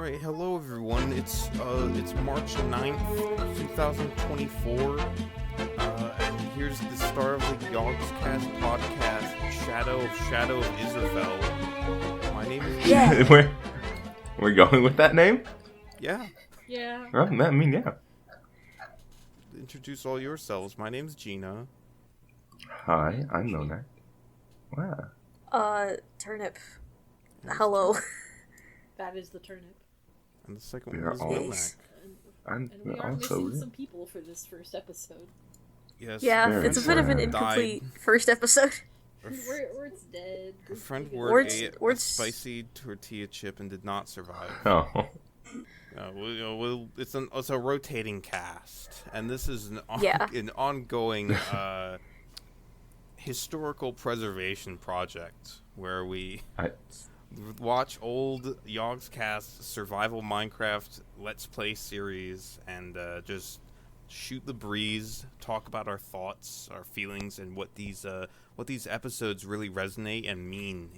Alright, hello everyone. It's March 9th, 2024. And here's the start of the Yogscast podcast, Shadow of Israphel. My name is Gina. Yeah. We're going with that name? Yeah. Yeah. Oh, I mean, yeah. Introduce all yourselves. My name's Gina. Hi, I'm Milnak. Wow. Turnip. Hello. That is the turnip. And the second We one are is all- Milnak. I'm And we are also missing some people for this first episode. Yes. Yeah, Very it's a bit of an sad. incomplete first episode. Word's dead. Our friend Word's- Wirt ate a Word's- spicy tortilla chip and did not survive. Oh. It's a rotating cast, and this is an Yeah. an ongoing historical preservation project where we watch old Yogscast survival Minecraft Let's Play series and just shoot the breeze, talk about our thoughts, our feelings, and what these episodes really resonate and mean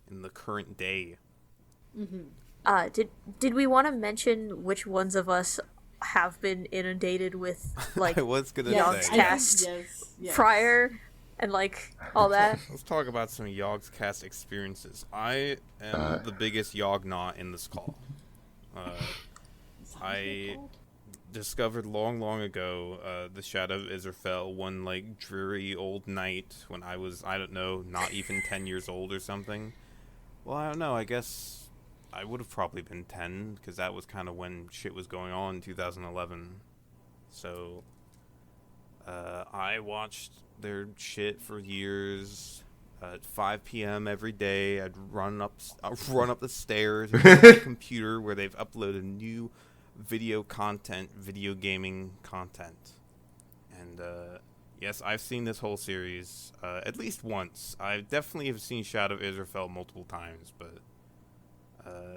in the current day. Mm-hmm. Did we want to mention which ones of us have been inundated with like I was gonna Yogscast say. cast Yes. prior and like all that? Let's talk about some Yogscast experiences. I am the biggest Yognaut in this call. I discovered long ago the Shadow of Israphel one like dreary old night when I was, I don't know, not even 10 years old or something. Well, I don't know, I guess I would have probably been 10 because that was kind of when shit was going on in 2011. So I watched their shit for years. At 5 p.m. every day, I'd run up the stairs to my computer where they've uploaded new video gaming content. And yes, I've seen this whole series at least once. I definitely have seen Shadow of Israphel multiple times, but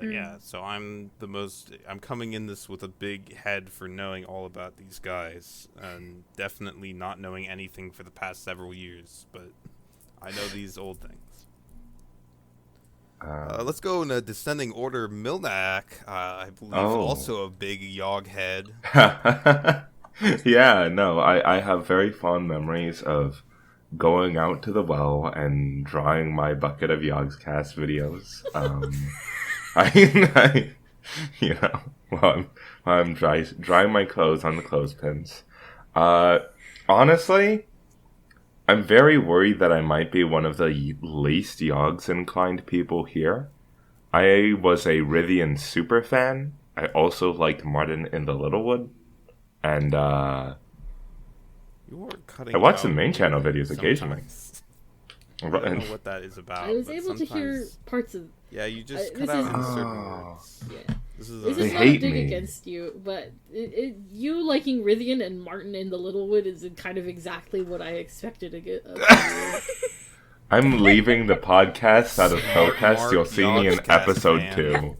yeah. So I'm coming in this with a big head for knowing all about these guys, and definitely not knowing anything for the past several years, but I know these old things. Let's go in a descending order. Milnak, I believe, also a big Yog head. Yeah, no, I have very fond memories of going out to the well and drying my bucket of Yogscast videos. I you know, while I'm drying my clothes on the clothespins. Honestly, I'm very worried that I might be one of the least Yogs-inclined people here. I was a Rivian super fan. I also liked Martin in the Littlewood. And, You were cutting I watch out some main channel videos sometimes. occasionally. I don't know what that is about. I was but able to hear sometimes- parts of. Yeah, you just cut this out is- in certain Oh. words. Yeah. This is This They is not a hate dig me. against you, but you liking Rithian and Martin in the Littlewood is kind of exactly what I expected to get. I'm leaving the podcast out of protest. You'll see me in Yogscast episode fan. 2.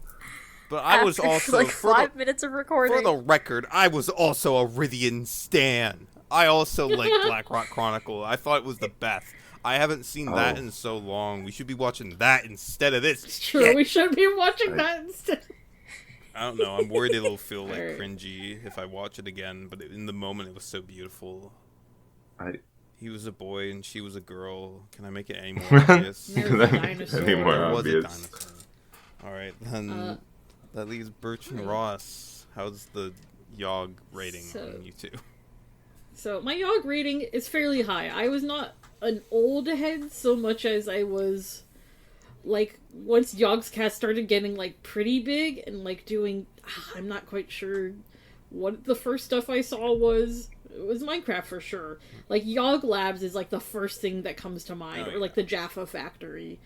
But I was After, also like for 5 minutes of recording. the record, I was also a Rithian stan. I also like Black Rock Chronicle. I thought it was the best. I haven't seen that in so long. We should be watching that instead of this. It's true, shit. we should be watching that instead. I don't know. I'm worried it'll feel like Alright. cringy if I watch it again. But in the moment, it was so beautiful. I- He was a boy and she was a girl. Can I make it any more obvious? There's a dinosaur. Any more There was a obvious? dinosaur. All right, then that leaves Birch and Ross. How's the Yog rating on you two? So my Yog rating is fairly high. I was not an old head so much as I was, like, once Yogscast started getting, like, pretty big and, like, doing, I'm not quite sure what the first stuff I saw was. It was Minecraft for sure. Like, Yog Labs is, like, the first thing that comes to mind, or, like, the Jaffa Factory.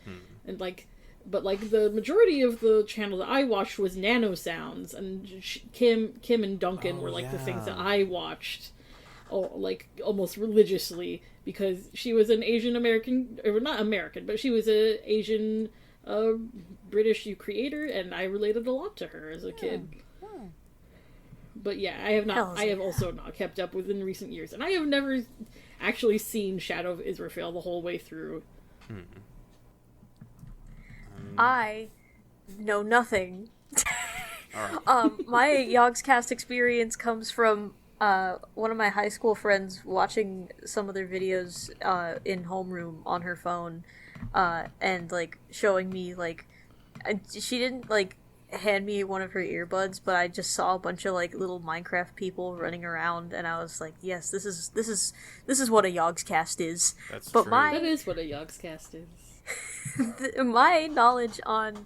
And, like, but, like, the majority of the channel that I watched was Nano Sounds, and Kim and Duncan were, like, the things that I watched. Like almost religiously, because she was an Asian American, or not American, but she was a Asian British creator, and I related a lot to her as a kid. But yeah, I have also not kept up with in recent years, and I have never actually seen Shadow of Israphel the whole way through. I know nothing. All right. My Yogscast experience comes from one of my high school friends watching some of their videos in homeroom on her phone, and like showing me like she didn't like hand me one of her earbuds, but I just saw a bunch of like little Minecraft people running around, and I was like, yes, this is what a Yogscast is. That's But true. That is what a Yogscast is. my knowledge on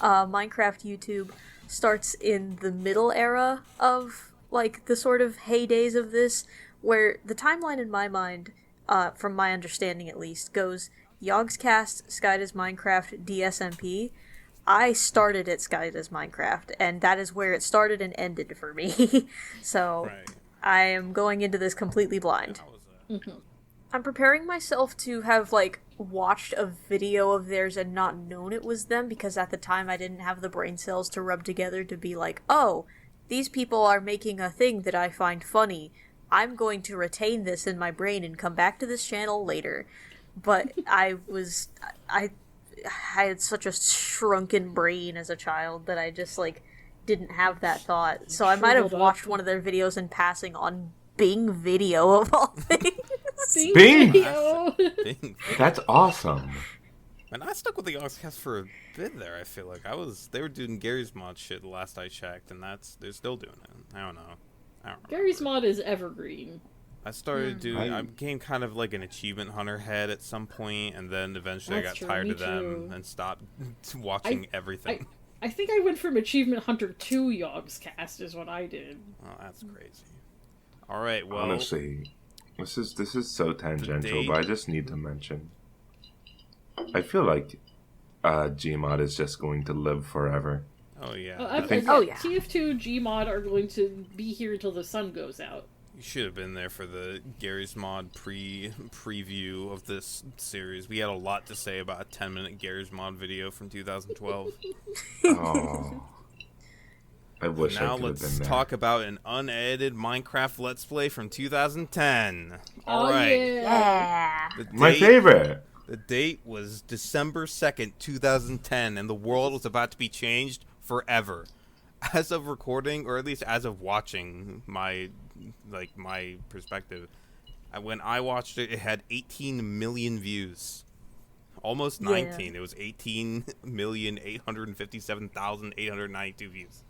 Minecraft YouTube starts in the middle era of like the sort of heydays of this, where the timeline in my mind, from my understanding at least, goes Yogscast, Sky Does Minecraft, DSMP. I started at Sky Does Minecraft, and that is where it started and ended for me. So Right. I am going into this completely blind. How was that? I'm preparing myself to have, like, watched a video of theirs and not known it was them, because at the time I didn't have the brain cells to rub together to be like, oh, these people are making a thing that I find funny. I'm going to retain this in my brain and come back to this channel later. But I had such a shrunken brain as a child that I just, like, didn't have that thought. So I might have Shriveled up. watched one of their videos in passing on Bing Video, of all things. Bing! Video. Dang. That's awesome. And I stuck with the Yogscast for a bit there. I feel like they were doing Gary's mod shit the last I checked, and they're still doing it. I don't know. I don't remember. Gary's mod is evergreen. I started doing. I became kind of like an achievement hunter head at some point, and then eventually That's I got true, tired me of them too. and stopped watching everything. I think I went from Achievement Hunter to Yogscast is what I did. Oh, that's crazy. All right, well, Honestly, this is so tangential, date- but I just need to mention. I feel like Gmod is just going to live forever. oh yeah, Oh, yeah. TF2 Gmod are going to be here until the sun goes out. you should have been there for the Gary's mod preview of this series. We had a lot to say about a 10-minute Gary's mod video from 2012. Oh, I wish Now I could have let's been there. talk about an unedited Minecraft Let's Play from 2010. All Oh, right. yeah. Yeah. The My date- favorite. The date was December 2nd, 2010, and the world was about to be changed forever. As of recording, or at least as of watching my perspective, when I watched it, it had 18 million views. Almost 19. Yeah. It was 18,857,892 views.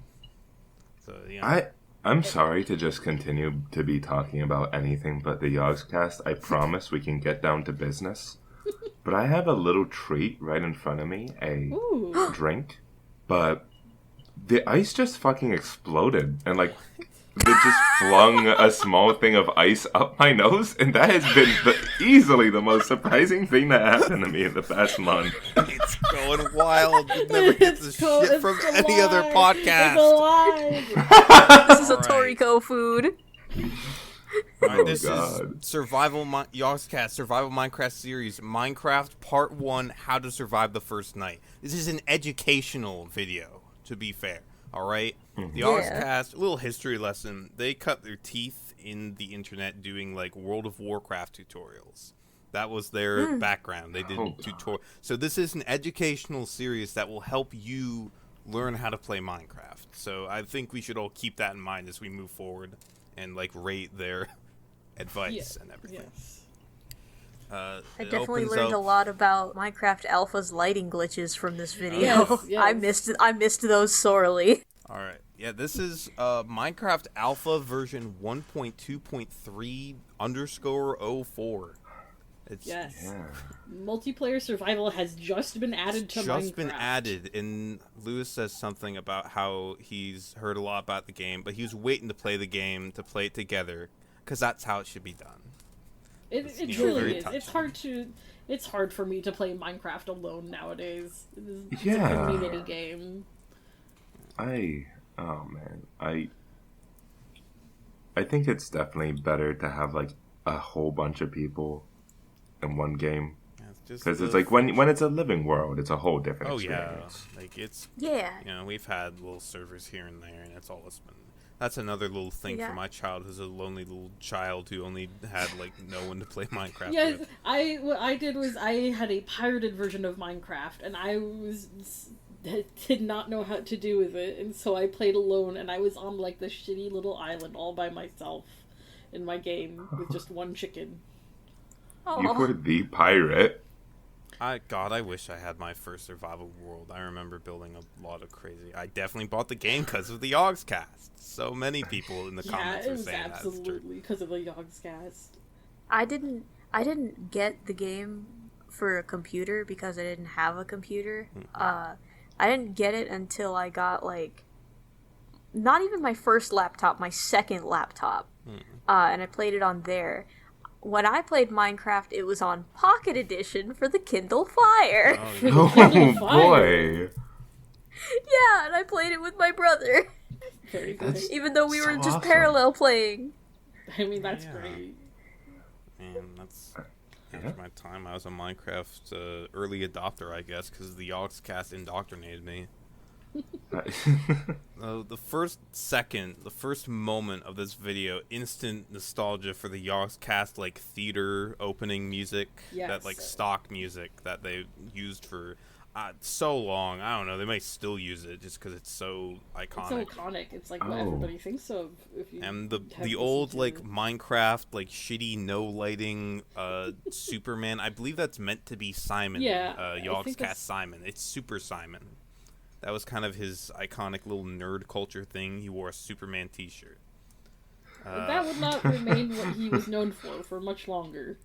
So, yeah. I'm sorry to just continue to be talking about anything but the Yogscast. I promise we can get down to business. But I have a little treat right in front of me, a Ooh. drink. But the ice just fucking exploded, and like they just flung a small thing of ice up my nose, and that has been easily the most surprising thing that happened to me in the past month. It's going wild. You never get this shit from any other It's podcast. alive. This is a Alright. Toriko food. All right, Oh, this God. is Yogscast Survival Minecraft series, Minecraft Part 1, How to Survive the First Night. This is an educational video, to be fair, alright? The Yogscast, a little history lesson, they cut their teeth in the internet doing, like, World of Warcraft tutorials. That was their background. They did Oh, tutorial. So this is an educational series that will help you learn how to play Minecraft. So I think we should all keep that in mind as we move forward and like rate their advice and everything. Yes. I It definitely opens learned a up- lot about Minecraft Alpha's lighting glitches from this video. Yes, yes. I missed those sorely. All right, yeah, this is Minecraft Alpha version 1.2.3_04. It's Yes. Yeah. Multiplayer survival has just been added to Minecraft. just been added, and Lewis says something about how he's heard a lot about the game, but he was waiting to play the game to play it together because that's how it should be done. It you know, truly very is. touching. It's hard for me to play Minecraft alone nowadays. It's Yeah. a community game. Oh man, I think it's definitely better to have like a whole bunch of people in one game, Yeah, it's just because it's the- like when it's a living world, it's a whole different oh yeah, experience. like it's Yeah. you know, we've had little servers here and there, and it's all it's been. That's another little thing Yeah. for my child, who's a lonely little child who only had like no one to play Minecraft Yes, with. what I did was I had a pirated version of Minecraft, and I was did not know how to do with it, and so I played alone, and I was on like this shitty little island all by myself in my game with just one chicken. You were the pirate. I wish I had my first survival world. I remember building a lot of crazy. I definitely bought the game because of the Yogscast. So many people in the comments were saying that. Absolutely because of the Yogscast. I didn't get the game for a computer because I didn't have a computer. I didn't get it until I got, like, not even my first laptop, my second laptop. And I played it on there. When I played Minecraft, it was on Pocket Edition for the Kindle Fire. Oh, boy. Yeah, and I played it with my brother. Very good. Even though we were just awesome. parallel playing. I mean, that's great. Man, that's after my time. I was a Minecraft early adopter, I guess, because the Yogscast indoctrinated me. The first moment of this video, instant nostalgia for the Yogscast, like, theater opening music. Yes. That, like, stock music that they used for so long. I don't know, they might still use it just because it's so iconic. It's so iconic. It's like what everybody thinks of. If you And the have old, listened like, to- Minecraft, like, shitty no lighting Superman, I believe that's meant to be Simon. Yeah, I think Yogscast that's- Simon. It's Super Simon. That was kind of his iconic little nerd culture thing. He wore a Superman t-shirt. that would not remain what he was known for much longer.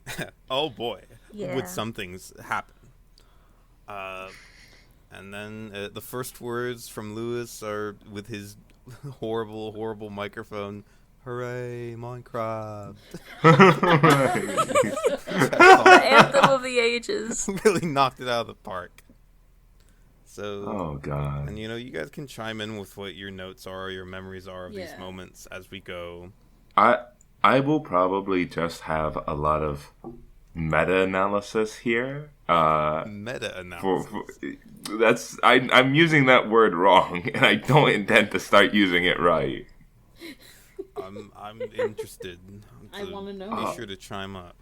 Oh boy, Yeah. would some things happen. And then the first words from Lewis are with his horrible, horrible microphone. Hooray, Minecraft. The anthem of the ages. Really knocked it out of the park. So, Oh, God. and you guys can chime in with what your notes are, your memories are of these Yeah. moments as we go. I will probably just have a lot of meta-analysis here. Meta-analysis. I'm using that word wrong, and I don't intend to start using it right. I'm interested. I wanna know. Be sure to chime up.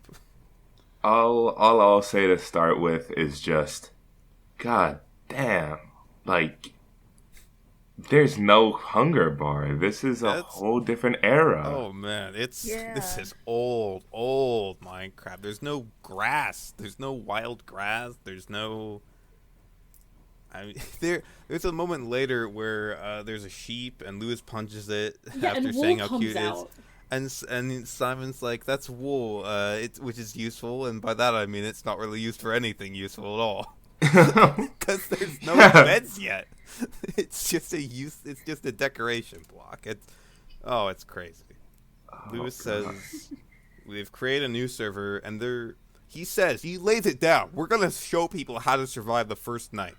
All I'll say to start with is just, God damn, like, there's no hunger bar. This is a whole different era. Oh man, this Yeah. is old Minecraft. There's no grass. There's no wild grass. There's no. I mean, there's a moment later where there's a sheep and Lewis punches it Yeah, after and saying wool how cute comes it is. out. And Simon's like, that's wool, which is useful, and by that I mean it's not really used for anything useful at all. Because there's no beds yet. It's just a decoration block. It's crazy. Lewis says they've created a new server, and he lays it down. We're gonna show people how to survive the first night,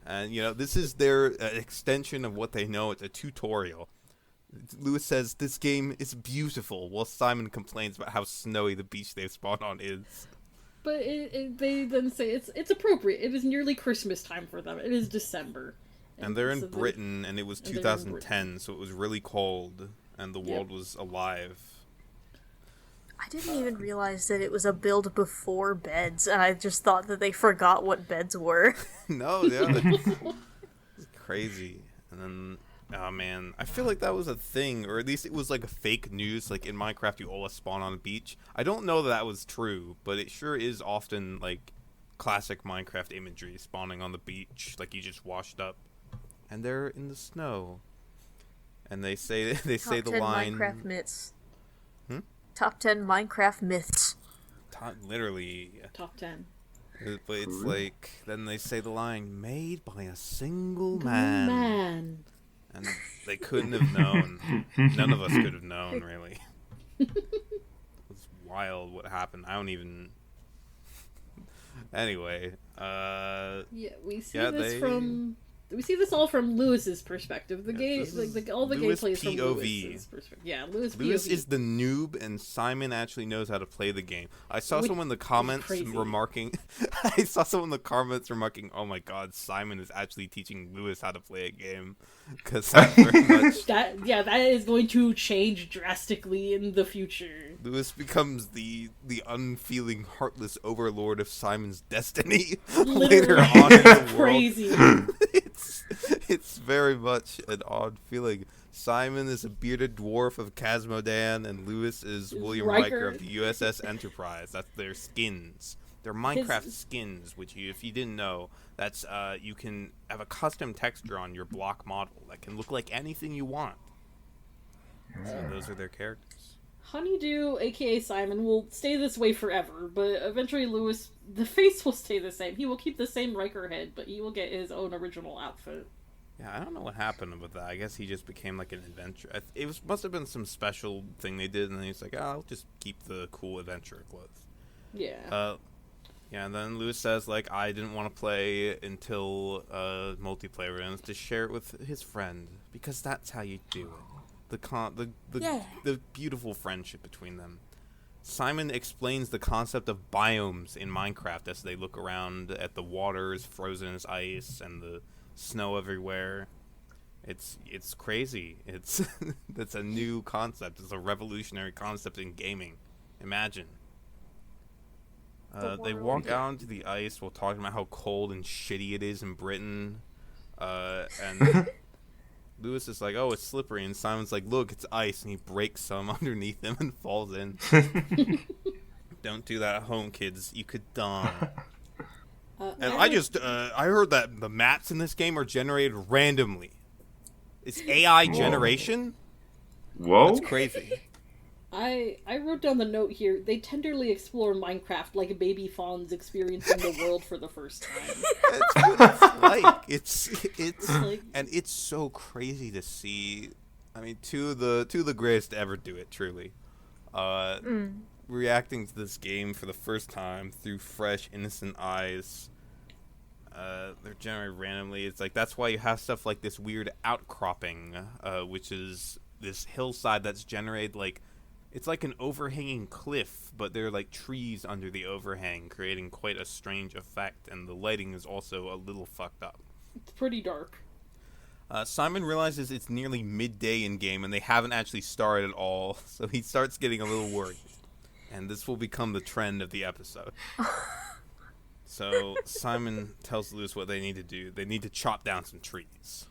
and this is their extension of what they know. It's a tutorial. Lewis says this game is beautiful, while Simon complains about how snowy the beach they've spawned on is. But they then say it's appropriate. It is nearly Christmas time for them. It is December. And they're in so Britain, and it was and they're in 2010, so it was really cold, and the world was alive. I didn't even realize that it was a build before beds, and I just thought that they forgot what beds were. No, yeah. It's crazy. And then, oh man, I feel like that was a thing, or at least it was like a fake news, like in Minecraft you always spawn on a beach. I don't know that was true, but it sure is often like classic Minecraft imagery, spawning on the beach, like you just washed up. And they're in the snow. And they say the Top 10 line. Minecraft myths. Hmm? Top 10 Minecraft myths. Literally. top 10. But it's like, then they say the line, made by a single man. And they couldn't have known. None of us could have known, really. It was wild what happened. I don't even. Anyway, We see this all from Lewis's perspective. The game, this is all the Lewis gameplay is from POV. Lewis's perspective. Yeah, Lewis Lewis POV. is the noob, and Simon actually knows how to play the game. I saw someone in the comments crazy. remarking, "Oh my God, Simon is actually teaching Lewis how to play a game," because that's very much that is going to change drastically in the future. Lewis becomes the unfeeling, heartless overlord of Simon's destiny Literally. later on in the world. Crazy. It's It's very much an odd feeling. Simon is a bearded dwarf of Casmodan, and Lewis is William Riker of the USS Enterprise. That's their skins. They're Minecraft skins, which if you didn't know, that's you can have a custom texture on your block model that can look like anything you want. So those are their characters. Honeydew, aka Simon, will stay this way forever, but eventually Lewis, the face will stay the same. He will keep the same Riker head, but he will get his own original outfit. Yeah, I don't know what happened with that. I guess he just became like an adventurer. Must have been some special thing they did, and then he's like, I'll just keep the cool adventurer clothes. Yeah. Yeah, and then Lewis says, like, I didn't want to play until multiplayer ends to share it with his friend, because that's how you do it. The beautiful friendship between them. Simon explains the concept of biomes in Minecraft as they look around at the waters frozen as ice and the snow everywhere. It's crazy. That's a new concept. It's a revolutionary concept in gaming. Imagine. They walk out onto the ice while talking about how cold and shitty it is in Britain. And Lewis is like, oh, it's slippery. And Simon's like, look, it's ice. And he breaks some underneath him and falls in. Don't do that at home, kids. You could die. And I heard that the maps in this game are generated randomly. It's AI generation? Whoa. That's crazy. I wrote down the note here. They tenderly explore Minecraft like baby fawns experiencing the world for the first time. That's what it's like. It's like, and it's so crazy to see. I mean, two of the greatest to ever do it, truly. Reacting to this game for the first time through fresh, innocent eyes. They're generated randomly. It's like that's why you have stuff like this weird outcropping, which is this hillside that's generated like. It's like an overhanging cliff, but there are like trees under the overhang, creating quite a strange effect, and the lighting is also a little fucked up. It's pretty dark. Simon realizes it's nearly midday in game, and they haven't actually started at all, so he starts getting a little worried. And this will become the trend of the episode. So Simon tells Lewis what they need to do. They need to chop down some trees.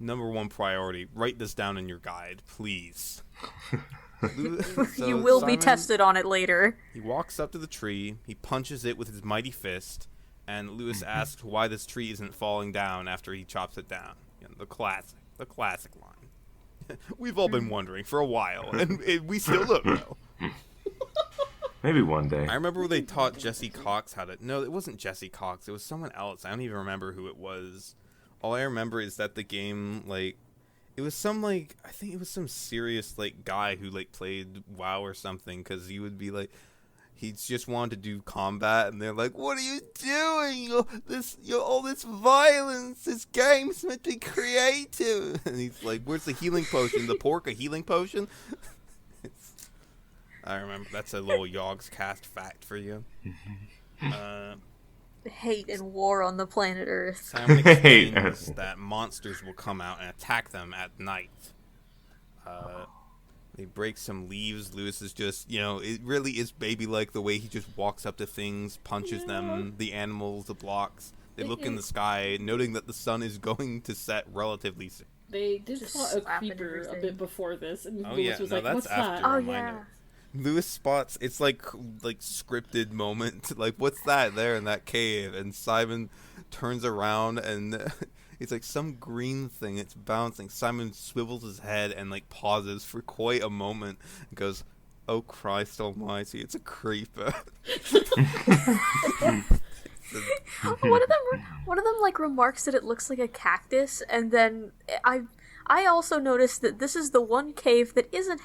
Number one priority, write this down in your guide, please. You will be tested on it later. He walks up to the tree, he punches it with his mighty fist, and Lewis asks why this tree isn't falling down after he chops it down. You know, the classic line. We've all been wondering for a while, and we still don't know. Maybe one day. I remember they taught Jesse Cox how to... No, it wasn't Jesse Cox, it was someone else. I don't even remember who it was. All I remember is that the game, like... It was some, like, I think it was some serious, like, guy who, like, played WoW or something, because he would be, like, he just wanted to do combat, and they're like, what are you doing? All this violence, this game's meant to be creative. And he's like, where's the healing potion? The pork, a healing potion? I remember, that's a little Yogscast fact for you. Hate and war on the planet Earth. Simon explains that monsters will come out and attack them at night. They break some leaves. Lewis is just, it really is baby-like the way he just walks up to things, punches them, the animals, the blocks. They look in the sky, noting that the sun is going to set relatively soon. They did spot a creeper a bit before this, and Lewis was like, that's what's after that? Oh, yeah. Lewis spots, it's like scripted moment, like what's that there in that cave, and Simon turns around and it's like some green thing, it's bouncing. Simon swivels his head and like pauses for quite a moment and goes, oh Christ almighty, it's a creeper. One of them like remarks that it looks like a cactus, and then I also noticed that this is the one cave that isn't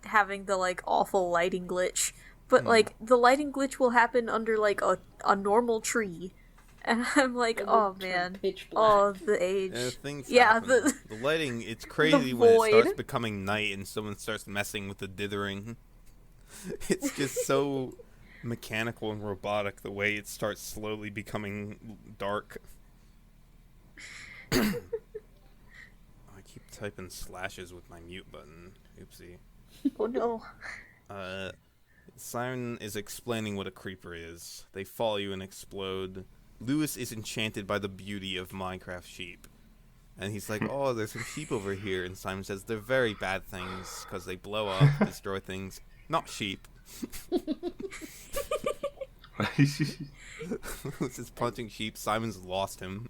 having the, like, awful lighting glitch. But, like, the lighting glitch will happen under, like, a normal tree. And I'm like, oh, man. Oh, the age. Yeah, the lighting, it's crazy when it starts becoming night and someone starts messing with the dithering. It's just so mechanical and robotic the way it starts slowly becoming dark. Typing slashes with my mute button. Oopsie. Oh no. Simon is explaining what a creeper is. They follow you and explode. Lewis is enchanted by the beauty of Minecraft sheep. And he's like, oh, there's some sheep over here. And Simon says, they're very bad things because they blow up, destroy things. Not sheep. This is punching sheep. Simon's lost him.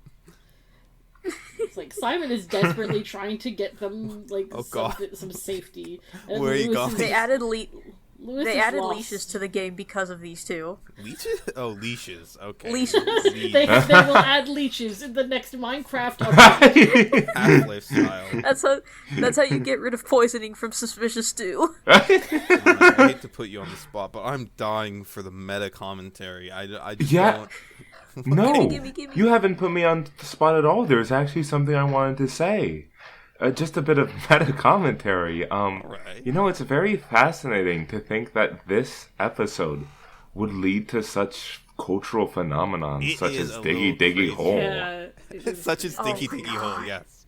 It's like Simon is desperately trying to get them like some safety. And Where are you going? They added Lewis is lost. leashes to the game because of these two. Leeches? Oh, leashes. Okay. Leashes. They will add leeches in the next Minecraft update. Half-Life style. That's how you get rid of poisoning from suspicious stew. I hate to put you on the spot, but I'm dying for the meta commentary. I just don't... No, Gimme. you haven't put me on the spot at all. There's actually something I wanted to say. Just a bit of meta commentary. Right. You know, it's very fascinating to think that this episode would lead to such cultural phenomenon, such as Diggy Diggy Hole. Yeah, Such as Diggy Diggy Hole, yes.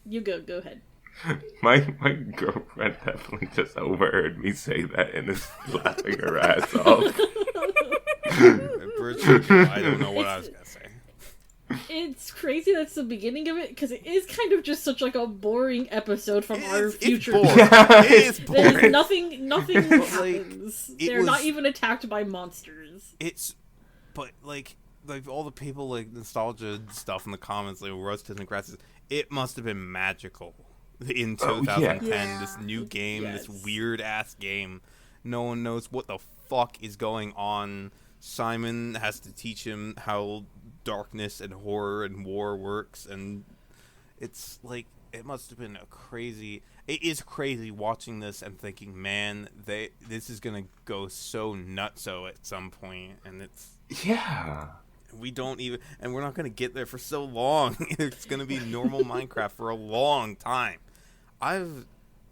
You go ahead. My girlfriend definitely just overheard me say that and is laughing her ass off. I don't know what I was gonna say. It's crazy that's the beginning of it, because it is kind of just such like a boring episode from our future. It is boring. There's nothing happens. They're not even attacked by monsters. But all the people like nostalgia stuff in the comments, like roasted and grasses. It must have been magical in 2010. Yeah. This new game, Yes. this weird ass game. No one knows what the fuck is going on. Simon has to teach him how darkness and horror and war works, and it's like it must have been it is crazy watching this and thinking, man, this is gonna go so nutso at some point, and we're not gonna get there for so long. It's gonna be normal Minecraft for a long time.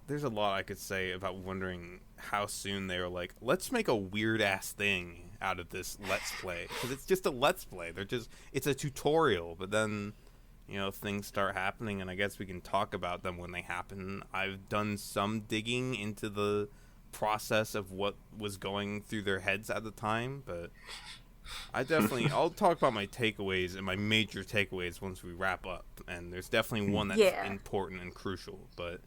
There's a lot I could say about wondering how soon they were like, let's make a weird ass thing out of this let's play, because it's just a let's play. It's a tutorial, but then things start happening, and I guess we can talk about them when they happen. I've done some digging into the process of what was going through their heads at the time, but I'll talk about my takeaways and my major takeaways once we wrap up, and there's definitely one that's important and crucial, but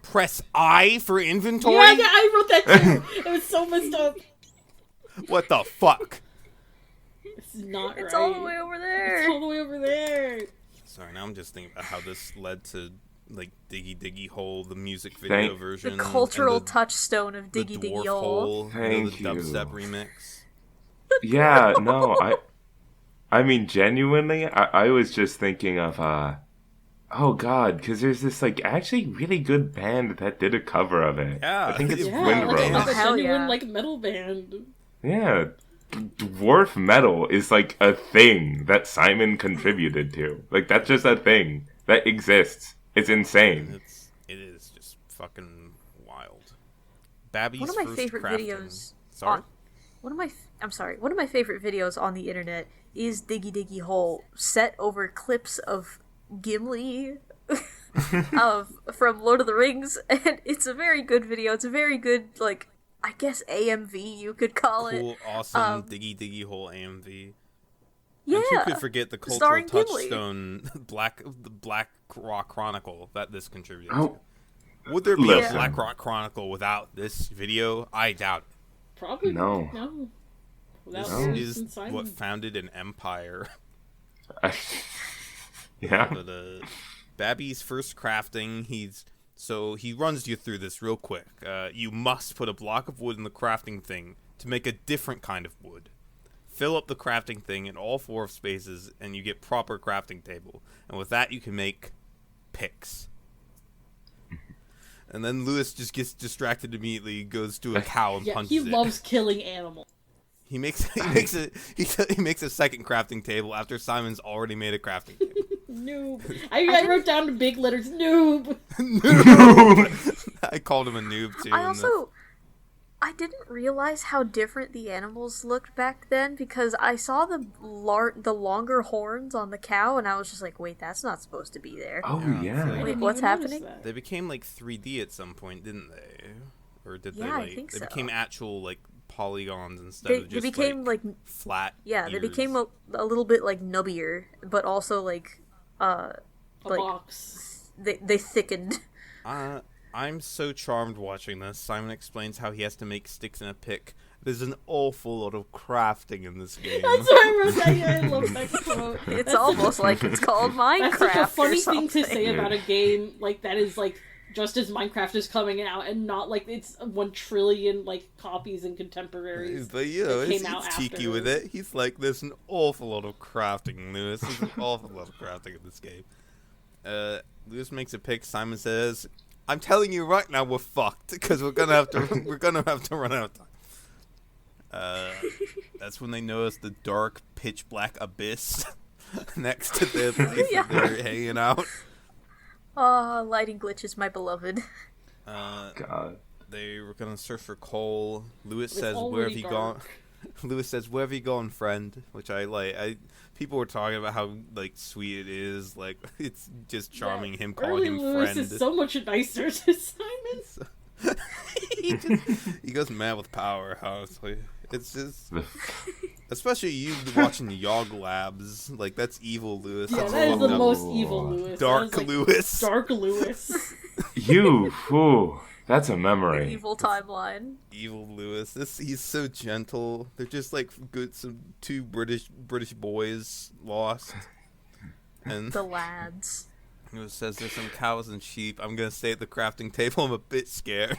press I for inventory? Yeah, I wrote that too. It was so messed up. What the fuck? This is not right. It's all the way over there. It's all the way over there. Sorry, now I'm just thinking about how this led to like Diggy Diggy Hole, the music video version, the cultural and touchstone of Diggy the Diggy Dwarf Hole. the dubstep remix. Yeah, no, I mean, genuinely, I was just thinking of, oh god, because there's this, like, actually really good band that did a cover of it. Yeah. I think it's Yeah, Windrose. like a Hell genuine yeah. like metal band. Yeah, dwarf metal is, like, a thing that Simon contributed to. Like, that's just a thing that exists. It's insane. It is just fucking wild. Babby's One of my first favorite crafting. videos. Sorry? One of my favorite videos on the internet is Diggy Diggy Hole, set over clips of Gimli from Lord of the Rings, and it's a very good video. It's a very good, like, I guess AMV you could call Cool, it. awesome Diggy Diggy Hole AMV. Yeah. And who could forget the cultural Starring Gimli. touchstone the Black Rock Chronicle that this contributed Oh. to? Would there be Listen. a Black Rock Chronicle without this video? I doubt it. Probably No. Without This Lewis is and Simon. what founded an empire. Yeah. But Babby's first crafting, he runs you through this real quick. You must put a block of wood in the crafting thing to make a different kind of wood. Fill up the crafting thing in all 4 spaces, and you get proper crafting table. And with that, you can make picks. And then Lewis just gets distracted immediately, goes to a cow and punches he it. loves killing animals. He makes a second crafting table after Simon's already made a crafting table. Noob. I wrote down in big letters, noob. Noob. I called him a noob too. I didn't realize how different the animals looked back then, because I saw the longer horns on the cow, and I was just like, wait, that's not supposed to be there. Oh, yeah. Like, Wait, what's happening? they became like 3D at some point, didn't they? Or did Yeah, they I like think they so. became actual like polygons instead They of just became like flat. yeah, they ears. became a little bit like nubbier, but also like A like box. they thickened. I'm so charmed watching this. Simon explains how he has to make sticks in a pick. There's an awful lot of crafting in this game. That's why I wrote that. Yeah, I love that quote. It's almost like it's called Minecraft. That's such a funny or something. thing to say about a game like that is like just as Minecraft is coming out, and not like it's 1 trillion like copies and contemporaries. But you know, came he's out cheeky after. with it. He's like, there's an awful lot of crafting, Lewis. There's an awful lot of crafting in this game. Lewis makes a pick. Simon says, "I'm telling you right now, we're fucked because we're gonna have to run out of time." That's when they notice the dark, pitch black abyss next to the place Yeah. that they're hanging out. Lighting glitches, my beloved. God. They were gonna search for coal. Lewis It's says, "Where have already you dark. gone?" Lewis says, "Where have you gone, friend?" Which I like. People were talking about how like sweet it is. Like it's just charming him calling Early him Lewis friend. is so much nicer to Simon. he goes mad with power. Honestly, it's just, especially you watching Yog Labs. Like that's evil, Lewis. Yeah, That's that is fucked the up. most evil Lewis. Dark That is, like, Lewis. Dark Lewis. That's a memory. Evil timeline. Evil Lewis. He's so gentle. They're just like two British boys lost. And The lads. Lewis says there's some cows and sheep. I'm gonna stay at the crafting table. I'm a bit scared.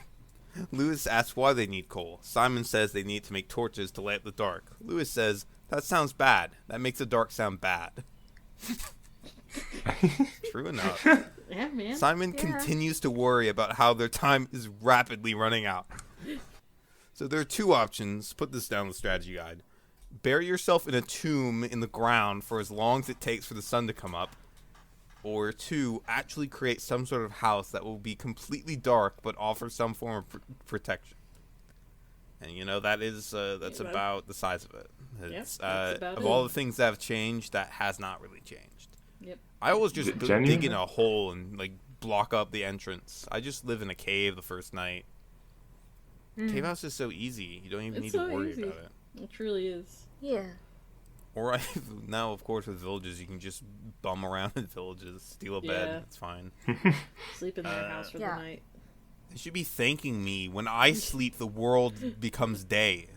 Lewis asks why they need coal. Simon says they need to make torches to light the dark. Lewis says, that sounds bad. That makes the dark sound bad. True enough. Yeah, man. Simon Yeah. continues to worry about how their time is rapidly running out. So there are 2 options. Put this down in the strategy guide. Bury yourself in a tomb in the ground for as long as it takes for the sun to come up. Or 2, actually create some sort of house that will be completely dark but offer some form of protection. And you know, that's Yeah. about the size of it. It's, that's about of it. all the things that have changed, that has not really changed. Yep. I always just Genuine? dig in a hole and like block up the entrance. I just live in a cave the first night. Cave house is so easy. You don't even It's need to so worry easy. about it. It truly is. Yeah. Or now, of course, with villages, you can just bum around in villages, steal a bed. Yeah. It's fine. Sleep in their house for Yeah. the night. They should be thanking me. When I sleep, the world becomes day.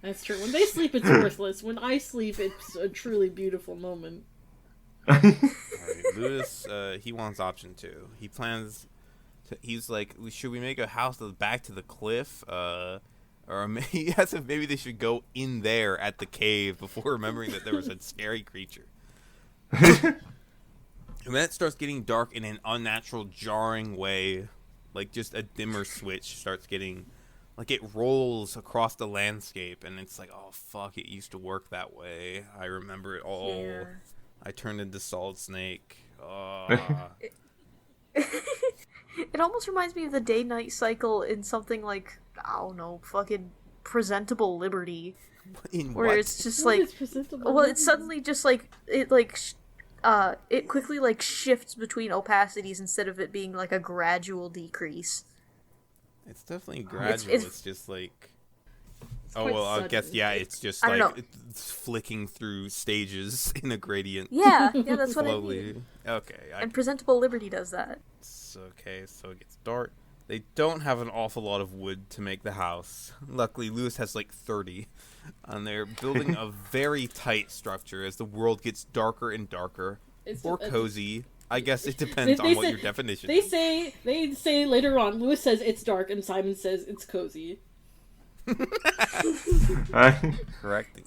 That's true. When they sleep, it's worthless. When I sleep, it's a truly beautiful moment. All right, Lewis, he wants option 2. He plans. He's like, should we make a house that's back to the cliff? Or maybe maybe they should go in there at the cave before remembering that there was a scary creature. And then it starts getting dark in an unnatural, jarring way. Like just a dimmer switch starts getting, like it rolls across the landscape, and it's like, oh fuck, it used to work that way. I remember it all. Yeah. I turned into Solid Snake. It almost reminds me of the day-night cycle in something like, I don't know, fucking Presentable Liberty, In where what? it's just What like, is presentable? well, it's suddenly just like it it quickly like shifts between opacities instead of it being like a gradual decrease. It's definitely gradual. it's- It's just like. It's Oh quite well, I sudden. guess yeah. It's just I don't like know. it's flicking through stages in a gradient. Yeah, that's what I slowly. mean. Okay, And Presentable Liberty does that. okay. So it gets dark. They don't have an awful lot of wood to make the house. Luckily, Lewis has like 30, and they're building a very tight structure as the world gets darker and darker, or cozy. I guess it depends on what your definition is. They say later on. Lewis says it's dark, and Simon says it's cozy. Correct.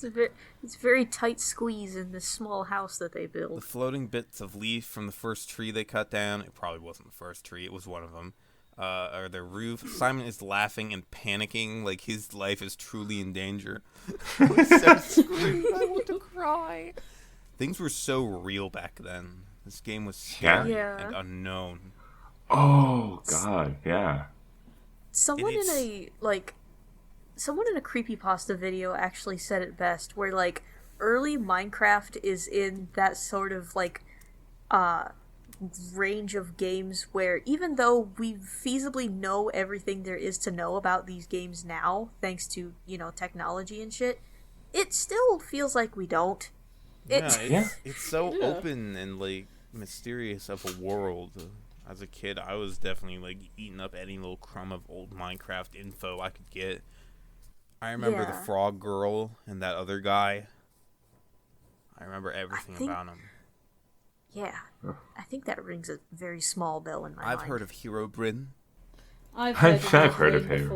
It's very tight squeeze in this small house that they The build. floating bits of leaf from the first tree they cut down, it probably wasn't the first tree, it was one of them, or their roof. Simon is laughing and panicking like his life is truly in danger. I'm so screwed. I want to cry. Things were so real back then. This game was scary Yeah. and unknown. Oh, God, yeah. Someone it's- someone in a creepypasta video actually said it best, where like early Minecraft is in that sort of like range of games where even though we feasibly know everything there is to know about these games now, thanks to, technology and shit, it still feels like we don't. It's so open and, like, mysterious of a world. As a kid, I was definitely, like, eating up any little crumb of old Minecraft info I could get. I remember the frog girl and that other guy. I remember everything about him. Yeah. I think that rings a very small bell in my mind. I've heard of Herobrine. I've heard of him.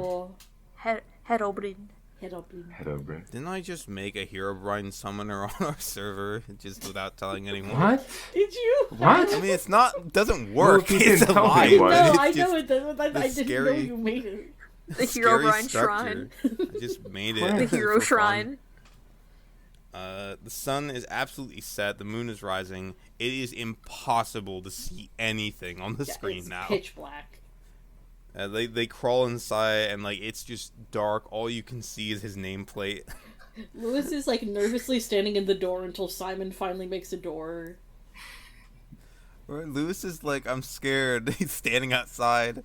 Herobrine. Didn't I just make a Herobrine summoner on our server just without telling anyone? What? Did you? What? I mean, it's not doesn't work. Well, It's a tell lie. me what. No, It's I just know it doesn't. I didn't scary- know you made it. The scary Herobrine structure. Shrine. I just made it. What? The Hero for fun. Shrine. The sun is absolutely set. The moon is rising. It is impossible to see anything on the screen It's now. pitch black. They crawl inside and like it's just dark. All you can see is his nameplate. Lewis is like nervously standing in the door until Simon finally makes a door. Lewis is like, I'm scared. He's standing outside.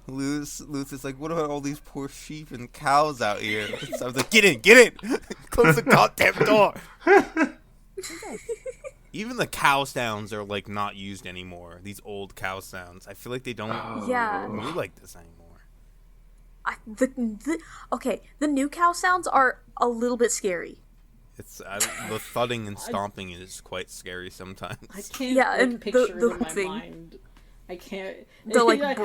Lewis is like, what about all these poor sheep and cows out here? So I was like, get in! Close the goddamn door! Even the cow sounds are like not used anymore. These old cow sounds. I feel like they don't Yeah. do like this anymore. Okay, the new cow sounds are a little bit scary. It's the thudding and stomping is quite scary sometimes. I can't and picture the it in my thing. mind. I can't. The, like, I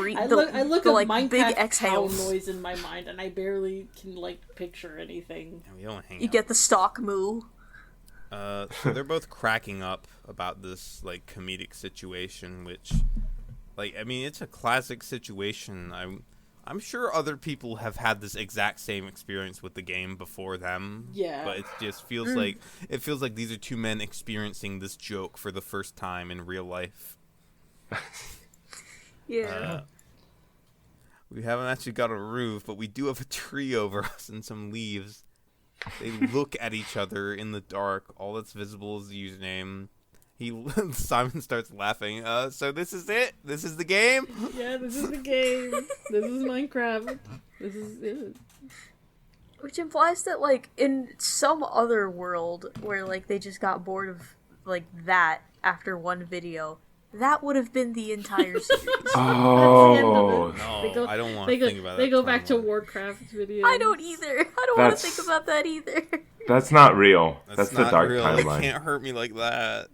look the, at like, Minecraft big cow exhales. noise in my mind, and I barely can like picture anything. And we don't hang You out. get the stock moo. So they're both cracking up about this like comedic situation, which, like, I mean, it's a classic situation. I'm sure other people have had this exact same experience with the game before them. Yeah. But it just feels like these are two men experiencing this joke for the first time in real life. Yeah. We haven't actually got a roof, but we do have a tree over us and some leaves. They look at each other in the dark. All that's visible is the username. Simon starts laughing. So this is it? This is the game? Yeah, this is the game. This is Minecraft. This is it. Which implies that, like, in some other world where, like, they just got bored of, like, that after one video, that would have been the entire series. Oh. No, I don't want to think about that. They go back to anymore. Warcraft videos. I don't either. I don't want to That's- think about that either. That's not real. That's the not dark real. timeline. It can't hurt me like that.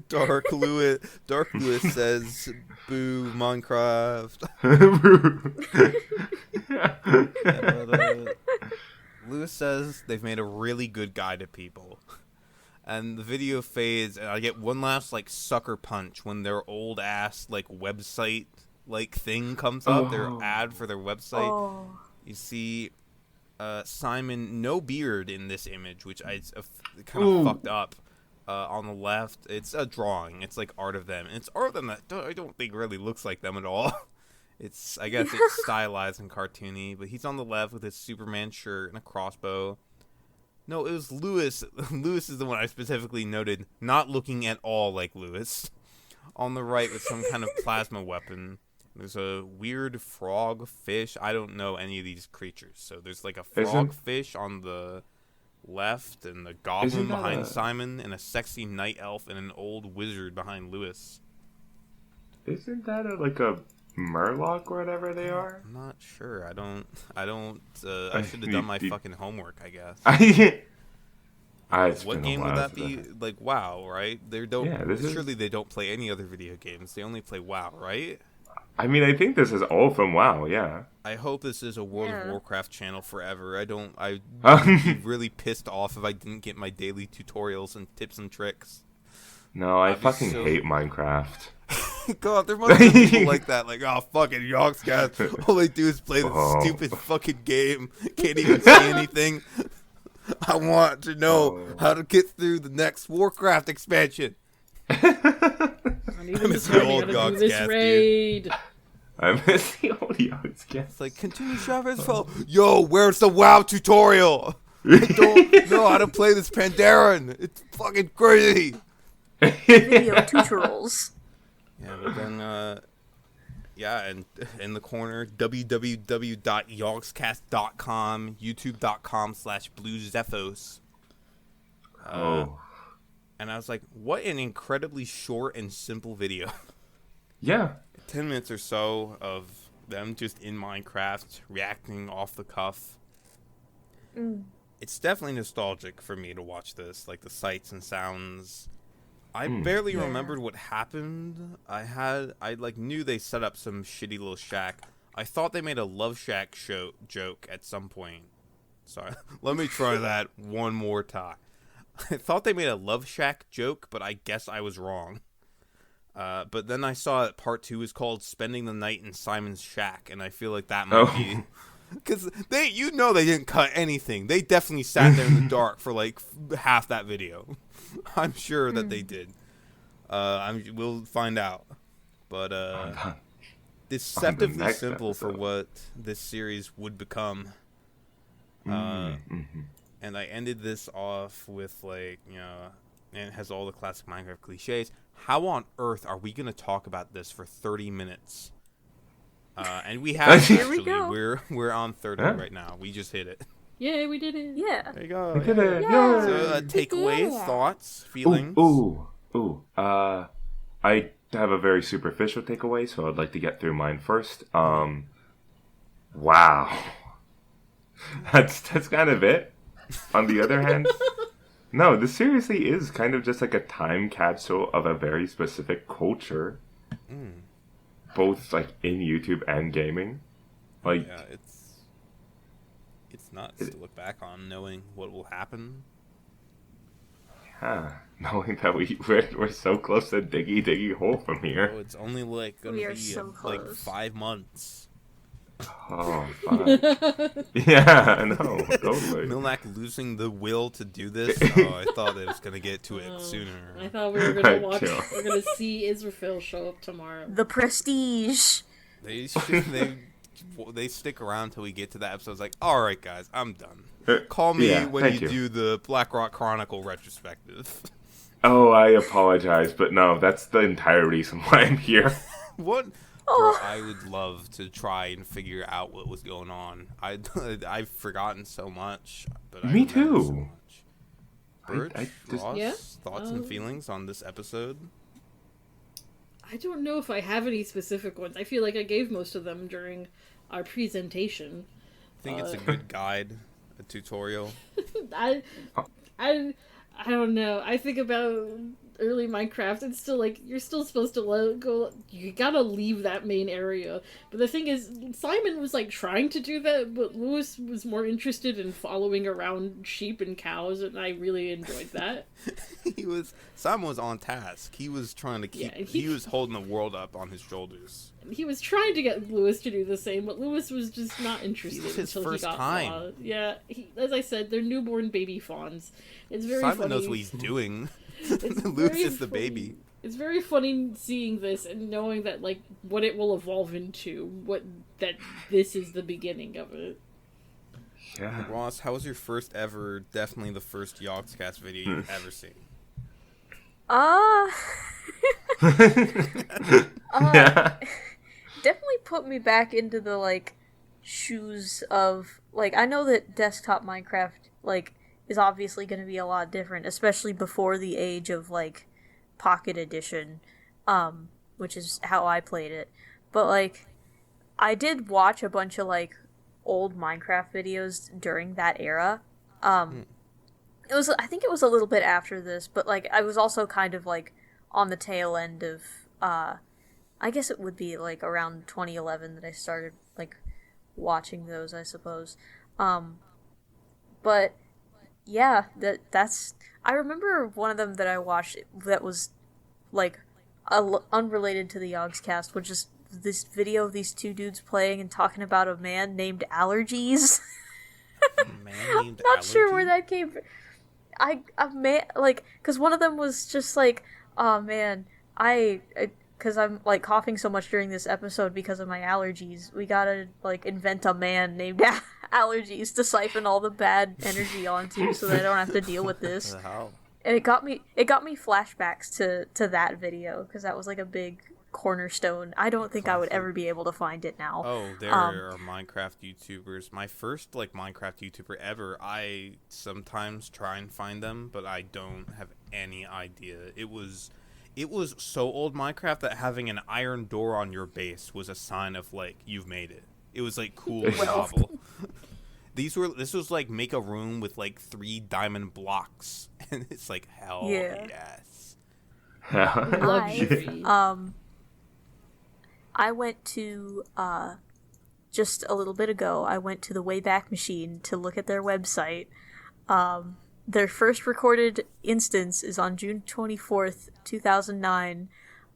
Dark Lewis says, "Boo, Minecraft." Lewis says they've made a really good guide to people. And the video fades, and I get one last, like, sucker punch when their old ass, like, website, like, thing comes up, their ad for their website. Oh. You see Simon, no beard in this image, which it's kind of fucked up. On the left, it's a drawing. It's like art of them. And it's art of them that I don't think really looks like them at all. I guess it's stylized and cartoony, but he's on the left with his Superman shirt and a crossbow. No, it was Lewis. Lewis is the one I specifically noted, not looking at all like Lewis. On the right with some kind of plasma weapon. There's a weird frog fish. I don't know any of these creatures. So there's like a frog fish on the left, and the goblin behind Simon, and a sexy night elf, and an old wizard behind Lewis. Isn't that like a Murloc or whatever they are? I'm not sure. I should have done my fucking homework, I guess. What game would that be? Like WoW, right? Surely they don't play any other video games. They only play WoW, right? I mean, I think this is all from WoW, yeah. I hope this is a World of Warcraft channel forever. I'd be really pissed off if I didn't get my daily tutorials and tips and tricks. No, I fucking hate Minecraft. God, there must be people like that. Like, oh, fucking Yogscast. All they do is play this stupid fucking game. Can't even see anything. I want to know how to get through the next Warcraft expansion. I miss the old Yogscast, raid. I miss the old Yogscast. It's like, continue Israphel. Yo, where's the WoW tutorial? I don't know how to play this Pandaren. It's fucking crazy. video tutorials. Yeah, but then, yeah, and in the corner, www.yogscast.com, youtube.com/bluezephos. Oh. And I was like, what an incredibly short and simple video. Yeah. 10 minutes or so of them just in Minecraft, reacting off the cuff. It's definitely nostalgic for me to watch this, like the sights and sounds. I barely remembered what happened. I like knew they set up some shitty little shack. I thought they made a Love Shack joke at some point. Sorry, let me try that one more time. I thought they made a Love Shack joke, but I guess I was wrong. But then I saw that part 2 is called Spending the Night in Simon's Shack, and I feel like that might be... Because they didn't cut anything. They definitely sat there in the dark for like half that video. I'm sure that they did. We'll find out. But deceptively simple for what this series would become. And I ended this off with like, you know, and it has all the classic Minecraft cliches. How on earth are we going to talk about this for 30 minutes? And we have actually. We're on 30 right now. We just hit it. Yeah, we did it. Yeah. There you go. We did it. Yeah. So, takeaways, thoughts, feelings. I have a very superficial takeaway, so I'd like to get through mine first. Wow. That's kind of it. On the other hand, no, this seriously is kind of just like a time capsule of a very specific culture. Both like in YouTube and gaming. Like, yeah, it's nuts to look back on, knowing what will happen. Yeah, knowing that we're so close to diggy hole from here. Oh, it's only like gonna be so like close. 5 months. Oh, fuck. Yeah, I know, totally. Milnak losing the will to do this. Oh, I thought it was gonna get to it sooner. I thought we were gonna watch. We're gonna see Israphel show up tomorrow. The prestige. They stick around till we get to that episode. It's like, all right, guys, I'm done. Call me when you do the Black Rock Chronicle retrospective. Oh, I apologize, but no, that's the entire reason why I'm here. What? Bro, I would love to try and figure out what was going on. I've forgotten so much. But Me too. So much. Birch, Ross, Yeah? thoughts and feelings on this episode? I don't know if I have any specific ones. I feel like I gave most of them during our presentation. I think it's a good guide, a tutorial. I don't know. I think about early Minecraft. It's still like you're still supposed to go. You gotta leave that main area. But the thing is, Simon was like trying to do that, but Lewis was more interested in following around sheep and cows, and I really enjoyed that. Simon was on task. He was trying to keep. Yeah, he was holding the world up on his shoulders. He was trying to get Lewis to do the same, but Lewis was just not interested his until first he got time. Yeah, as I said, they're newborn baby fawns. It's very Simon funny. knows what he's doing. Lewis is the baby. It's very funny seeing this and knowing that like what it will evolve into. That this is the beginning of it. Yeah. Ross, how was your first ever? Definitely the first Yogscast video you've ever seen. Definitely put me back into the like shoes of like I know that desktop Minecraft like is obviously going to be a lot different, especially before the age of like Pocket Edition, which is how I played it. But like I did watch a bunch of like old Minecraft videos during that era. I think it was a little bit after this, but like I was also kind of like on the tail end of I guess it would be like around 2011 that I started like watching those, I suppose. But yeah, that's I remember one of them that I watched that was like unrelated to the Yogscast, which is this video of these two dudes playing and talking about a man named Allergies. I'm not sure where that came from. Because one of them was just like, oh man, because I'm like coughing so much during this episode because of my allergies. We gotta like invent a man named Allergies to siphon all the bad energy onto, so that I don't have to deal with this. And it got me flashbacks to that video, because that was like a big cornerstone. I don't think I would ever be able to find it now. Oh, there are Minecraft YouTubers. My first Minecraft YouTuber ever. I sometimes try and find them, but I don't have any idea. It was so old Minecraft that having an iron door on your base was a sign of you've made it. It was cool and novel. This was make a room with 3 diamond blocks, and it's hell yes. Luxury. I went to, just a little bit ago, I went to the Wayback Machine to look at their website. Their first recorded instance is on June 24th, 2009,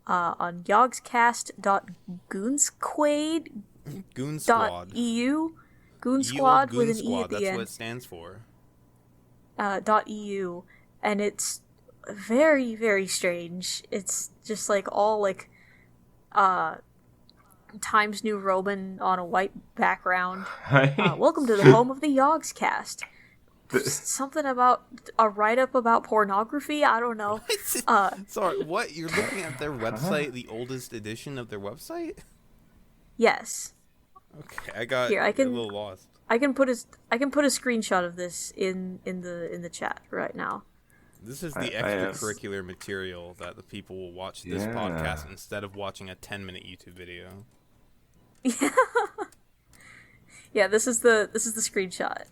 on yogscast.goonsquad.eu. Goon Squad with an E at the end. That's what it stands for. .eu. And it's very, very strange. It's just all Times New Roman on a white background. Welcome to the home of the Yogscast. Something about a write-up about pornography? I don't know. Sorry, what? You're looking at their website, the oldest edition of their website? Yes. Okay, I got a little lost. I can put a screenshot of this in the chat right now. This is the extracurricular material that the people will watch this podcast instead of watching a 10-minute YouTube video. Yeah, this is the screenshot.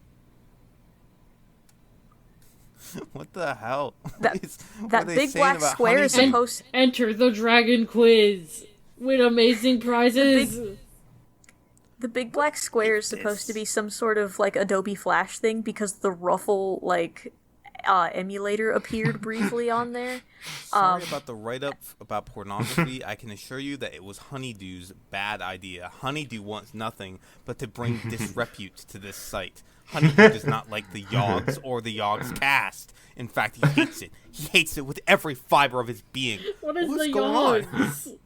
What the hell? That big black square is supposed. Enter the dragon quiz with amazing prizes. The big black square is supposed to be some sort of Adobe Flash thing, because the Ruffle emulator appeared briefly on there. Sorry about the write-up about pornography. I can assure you that it was Honeydew's bad idea. Honeydew wants nothing but to bring disrepute to this site. Honeydew does not like the Yogs or the Yogscast. In fact, he hates it. He hates it with every fiber of his being. What's the going Yogs?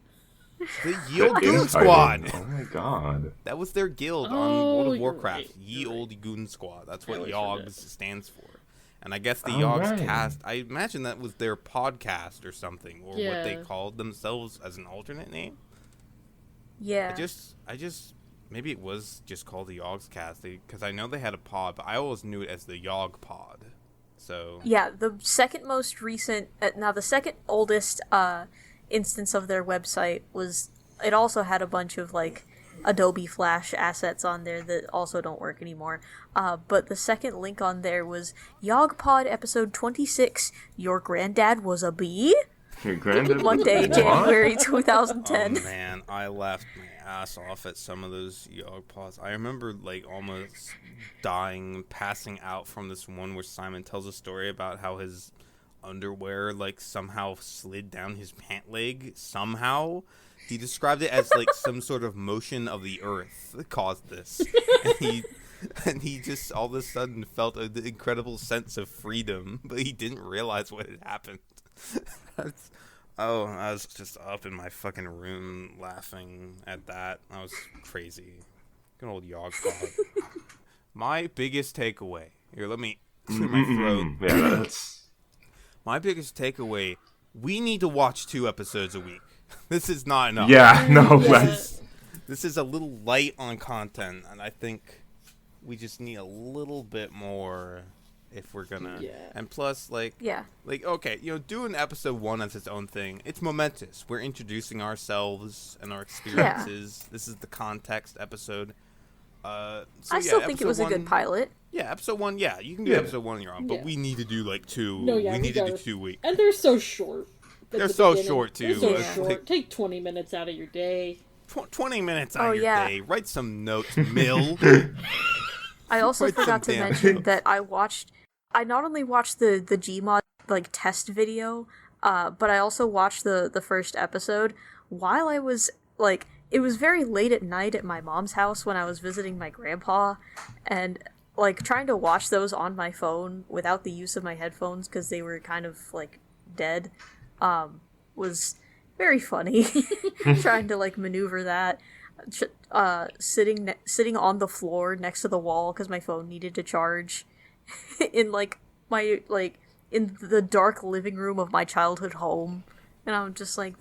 The Ye Olde Goon Squad. Oh my god. That was their guild on World of Warcraft. Right. Ye Olde Goon Squad. That's what I Yogs stands for. And I guess the Yogscast, right. I imagine that was their podcast or something, or what they Yeah. called themselves as an alternate name. Yeah. I just, maybe it was just called the Yogscast, because I know they had a pod, but I always knew it as the Yog Pod. So Yeah, the second most recent, the second oldest instance of their website was, it also had a bunch of Adobe Flash assets on there that also don't work anymore. But the second link on there was YogPod episode 26, Your Granddad Was a Bee? Your granddad. Monday, What? January 2010. Oh man, I laughed my ass off at some of those Yog Pods. I remember almost dying, passing out from this one where Simon tells a story about how his underwear somehow slid down his pant leg somehow. He described it as some sort of motion of the earth that caused this. And he just all of a sudden felt an incredible sense of freedom, but he didn't realize what had happened. I was just up in my fucking room laughing at that. I was crazy. Good old Yog Pod. My biggest takeaway. Here, let me clear my throat. Yeah, that's... My biggest takeaway, we need to watch 2 episodes a week. This is not enough. Yeah, no, Yeah. This is a little light on content, and I think we just need a little bit more if we're gonna. Yeah. And plus, Yeah. okay, doing episode 1 as its own thing, it's momentous. We're introducing ourselves and our experiences. Yeah. This is the context episode. I still think it was a good pilot. Yeah, episode 1, yeah, you can do episode 1 on your own, but we need to do 2. No, yeah, we need to do gotta. 2 weeks. And they're so short. They're so short, too. They're so Yeah. short. Take 20 minutes out of your day. 20 minutes out of your day. Write some notes, Mill. I also Write forgot to some damn mention notes. that I not only watched the Gmod test video, but I also watched the first episode while I was it was very late at night at my mom's house when I was visiting my grandpa, and trying to watch those on my phone without the use of my headphones because they were kind of dead, was very funny. Trying to maneuver that, sitting on the floor next to the wall because my phone needed to charge in my in the dark living room of my childhood home. And I'm just like,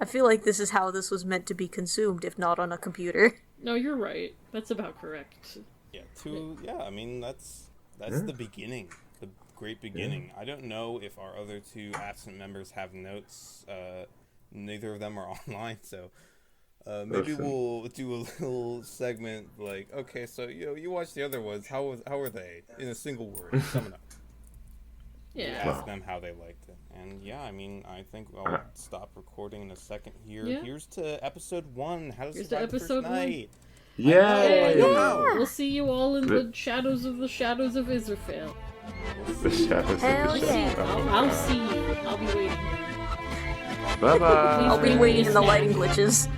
I feel like this is how this was meant to be consumed, if not on a computer. No, you're right. That's about correct. Yeah, I mean, that's the beginning. The great beginning. I don't know if our other two absent members have notes. Neither of them are online, so maybe we'll do a little segment like, okay, so you watched the other ones. How were they? In a single word, sum it up. Yeah. Ask them how they liked it. And yeah, I mean, I think I'll stop recording in a second here. Yeah. Here's to episode 1. How to Here's survive to the first episode 1. night. Yay! We'll see you all in the shadows of Israphel. The shadows Hell of the yeah. shadows. I'll see you. I'll be waiting. Bye bye. I'll be waiting in the lighting glitches.